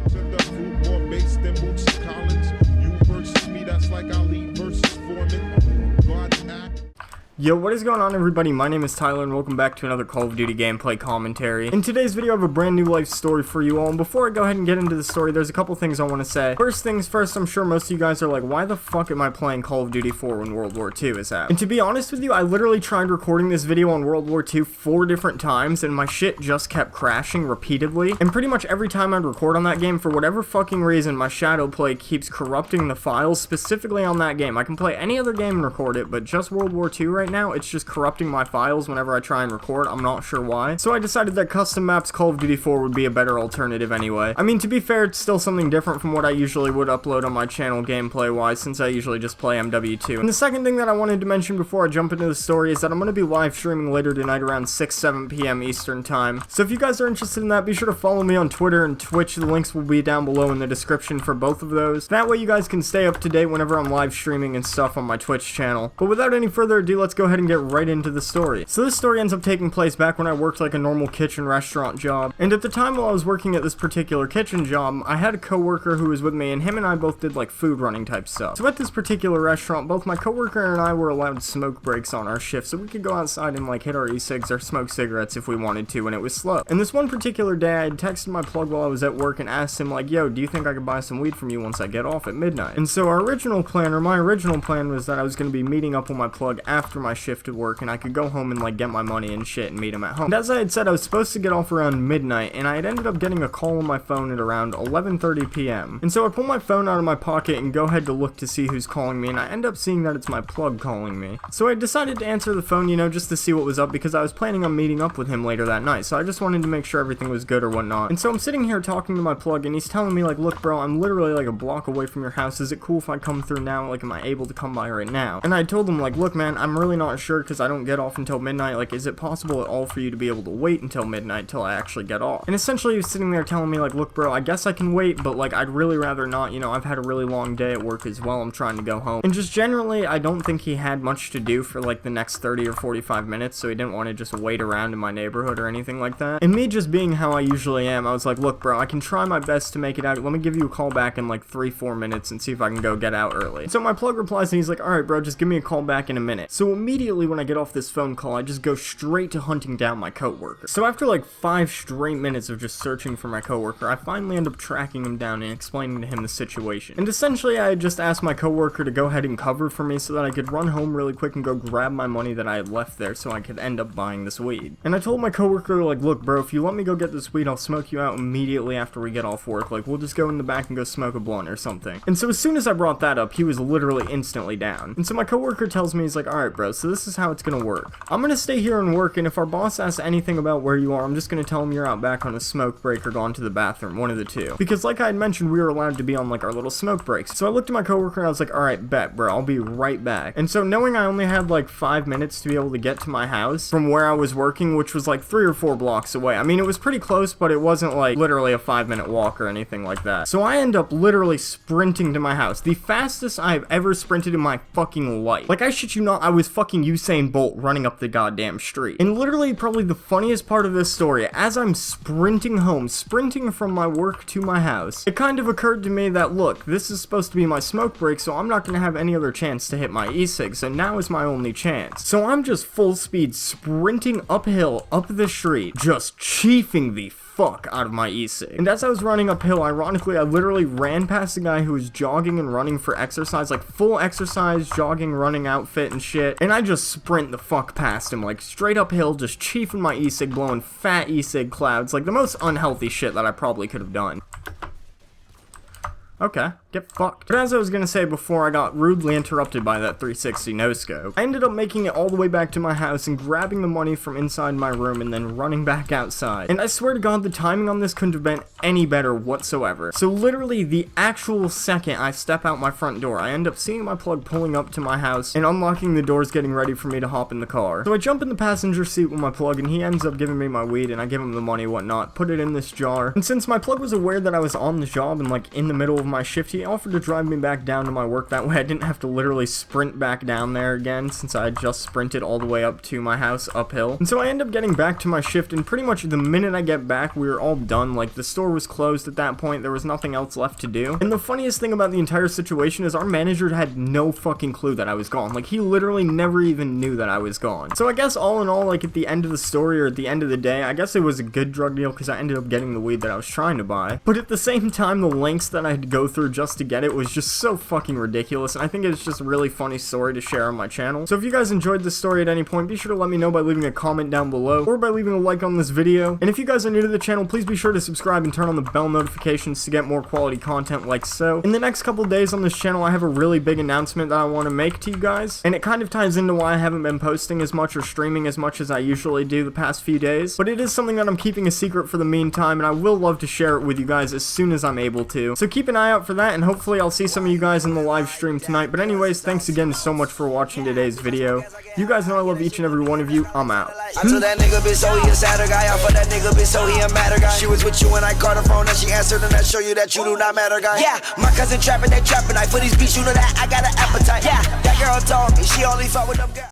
The food more based than Boots Collins. You versus me, that's like Ali versus Foreman. God's act. Yo, what is going on, everybody? My name is Tyler and welcome back to another Call of Duty gameplay commentary. In today's video I have a brand new life story for you all, and before I go ahead and get into the story, there's a couple things I want to say. First things first, I'm sure most of you guys are like, why the fuck am I playing Call of Duty 4 when World War II is out? And to be honest with you, I literally tried recording this video on World War II 4 different times and my shit just kept crashing repeatedly, and pretty much every time I'd record on that game, for whatever fucking reason, my shadow play keeps corrupting the files specifically on that game. I can play any other game and record it, but just World War II right now, it's just corrupting my files whenever I try and record. I'm not sure why. So I decided that custom maps Call of Duty 4 would be a better alternative anyway. I mean, to be fair, it's still something different from what I usually would upload on my channel gameplay wise, since I usually just play MW2. And the second thing that I wanted to mention before I jump into the story is that I'm going to be live streaming later tonight around 6-7 p.m. Eastern time. So if you guys are interested in that, be sure to follow me on Twitter and Twitch. The links will be down below in the description for both of those. That way you guys can stay up to date whenever I'm live streaming and stuff on my Twitch channel. But without any further ado, let's go ahead and get right into the story. So this story ends up taking place back when I worked like a normal kitchen restaurant job, and at the time while I was working at this particular kitchen job, I had a coworker who was with me, and him and I both did like food running type stuff. So at this particular restaurant, both my coworker and I were allowed smoke breaks on our shift, so we could go outside and like hit our e-cigs or smoke cigarettes if we wanted to when it was slow. And this one particular day, I had texted my plug while I was at work and asked him like, yo, do you think I could buy some weed from you once I get off at midnight? And so my original plan was that I was going to be meeting up with my plug after my shift at work, and I could go home and like get my money and shit and meet him at home. And as I had said, I was supposed to get off around midnight, and I had ended up getting a call on my phone at around 11:30 p.m. And so I pull my phone out of my pocket and go ahead to look to see who's calling me, and I end up seeing that it's my plug calling me. So I decided to answer the phone, you know, just to see what was up, because I was planning on meeting up with him later that night, so I just wanted to make sure everything was good or whatnot. And so I'm sitting here talking to my plug, and he's telling me like, look bro, I'm literally like a block away from your house. Is it cool if I come through now? Like, am I able to come by right now? And I told him like, look man, I'm really not sure because I don't get off until midnight. Like, is it possible at all for you to be able to wait until midnight till I actually get off? And essentially he was sitting there telling me like, look bro, I guess I can wait, but like I'd really rather not, you know, I've had a really long day at work as well. I'm trying to go home. And just generally, I don't think he had much to do for like the next 30 or 45 minutes, so he didn't want to just wait around in my neighborhood or anything like that. And me just being how I usually am, I was like, look bro, I can try my best to make it out. Let me give you a call back in like 3-4 minutes and see if I can go get out early. So my plug replies and he's like, alright bro, just give me a call back in a minute. So immediately when I get off this phone call, I just go straight to hunting down my coworker. So after like 5 straight minutes of just searching for my coworker, I finally end up tracking him down and explaining to him the situation. And essentially I had just asked my coworker to go ahead and cover for me so that I could run home really quick and go grab my money that I had left there so I could end up buying this weed. And I told my coworker like, look bro, if you let me go get this weed, I'll smoke you out immediately after we get off work. Like, we'll just go in the back and go smoke a blunt or something. And so as soon as I brought that up, he was literally instantly down. And so my coworker tells me, he's like, alright bro, so this is how it's gonna work. I'm gonna stay here and work, and if our boss asks anything about where you are, I'm just gonna tell him you're out back on a smoke break or gone to the bathroom, one of the two. Because like I had mentioned, we were allowed to be on like our little smoke breaks. So I looked at my coworker and I was like, alright, bet bro, I'll be right back. And so knowing I only had like 5 minutes to be able to get to my house from where I was working, which was like 3 or 4 blocks away. I mean, it was pretty close, but it wasn't like literally a 5-minute walk or anything like that. So I end up literally sprinting to my house. The fastest I've ever sprinted in my fucking life. Like, I shit you not, I was fucking Usain Bolt running up the goddamn street. And literally probably the funniest part of this story, as I'm sprinting home, sprinting from my work to my house, it kind of occurred to me that, look, this is supposed to be my smoke break, so I'm not gonna have any other chance to hit my e-cig, so now is my only chance. So I'm just full speed sprinting uphill, up the street, just chiefing the fuck out of my e-cig. And as I was running uphill, ironically, I literally ran past a guy who was jogging and running for exercise, like full exercise, jogging, running outfit and shit, and I just sprint the fuck past him, like straight uphill, just chiefing my e-cig, blowing fat e-cig clouds, like the most unhealthy shit that I probably could have done. Okay, get fucked. But as I was gonna say before I got rudely interrupted by that 360 no-scope, I ended up making it all the way back to my house and grabbing the money from inside my room and then running back outside. And I swear to God, the timing on this couldn't have been any better whatsoever. So literally the actual second I step out my front door, I end up seeing my plug pulling up to my house and unlocking the doors, getting ready for me to hop in the car. So I jump in the passenger seat with my plug, and he ends up giving me my weed, and I give him the money, whatnot, put it in this jar. And since my plug was aware that I was on the job and like in the middle of my shift, he she offered to drive me back down to my work. That way I didn't have to literally sprint back down there again, since I had just sprinted all the way up to my house uphill. And so I end up getting back to my shift, and pretty much the minute I get back, we were all done. Like, the store was closed at that point. There was nothing else left to do. And the funniest thing about the entire situation is our manager had no fucking clue that I was gone. Like, he literally never even knew that I was gone. So I guess all in all, like, at the end of the story, or at the end of the day, I guess it was a good drug deal, because I ended up getting the weed that I was trying to buy. But at the same time, the lengths that I had to go through just to get it was just so fucking ridiculous, and I think it's just a really funny story to share on my channel. So if you guys enjoyed this story at any point, be sure to let me know by leaving a comment down below, or by leaving a like on this video. And if you guys are new to the channel, please be sure to subscribe and turn on the bell notifications to get more quality content like so. In the next couple days on this channel, I have a really big announcement that I want to make to you guys, and it kind of ties into why I haven't been posting as much or streaming as much as I usually do the past few days, but it is something that I'm keeping a secret for the meantime, and I will love to share it with you guys as soon as I'm able to. So keep an eye out for that, and hopefully I'll see some of you guys in the live stream tonight. But anyways, thanks again so much for watching today's video. You guys know I love each and every one of you. I'm out. I told that nigga bitch, so he a sadder guy. I for that nigga bitch, so he a madder guy. She was with you and I called her phone and she answered, and that show you that you do not matter, guy. Yeah, my cousin trapping, they trapping. I for these beats, you know that I got an appetite. Yeah, that girl told me she only fuck with them girls.